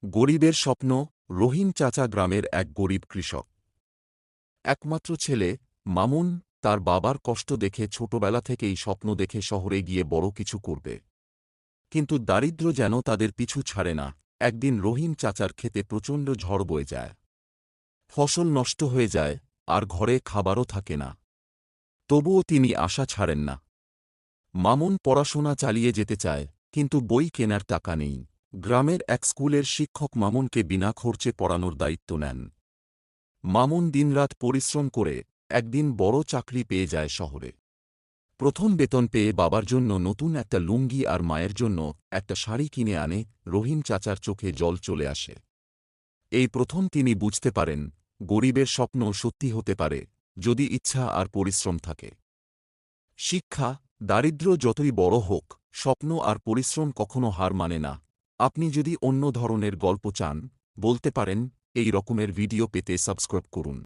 গরিবের স্বপ্ন। রহিম চাচা গ্রামের এক গরিব কৃষক। একমাত্র ছেলে মামুন তার বাবার কষ্ট দেখে ছোটবেলা থেকেই স্বপ্ন দেখে শহরে গিয়ে বড় কিছু করবে। কিন্তু দারিদ্র্য যেন তাদের পিছু ছাড়ে না। একদিন রহিম চাচার ক্ষেতে প্রচণ্ড ঝড় বয়ে যায়। ফসল নষ্ট হয়ে যায়, আর ঘরে খাবারও থাকে না। তবুও তিনি আশা ছাড়েন না। মামুন পড়াশোনা চালিয়ে যেতে চায়, কিন্তু বই কেনার টাকা নেই। গ্রামের এক স্কুলের শিক্ষক মামুনকে বিনা খরচে পড়ানোর দায়িত্ব নেন। মামুন দিনরাত পরিশ্রম করে একদিন বড় চাকরি পেয়ে যায় শহরে। প্রথম বেতন পেয়ে বাবার জন্য নতুন একটা লুঙ্গি আর মায়ের জন্য একটা শাড়ি কিনে আনে। রহিম চাচার চোখে জল চলে আসে। এই প্রথম তিনি বুঝতে পারেন, গরিবের স্বপ্ন সত্যি হতে পারে, যদি ইচ্ছা আর পরিশ্রম থাকে। শিক্ষা, দারিদ্র্য যতই বড় হোক, স্বপ্ন আর পরিশ্রম কখনো হার মানে না। আপনি যদি অন্য ধরনের গল্প চান, বলতে পারেন। এই রকমের ভিডিও পেতে সাবস্ক্রাইব করুন।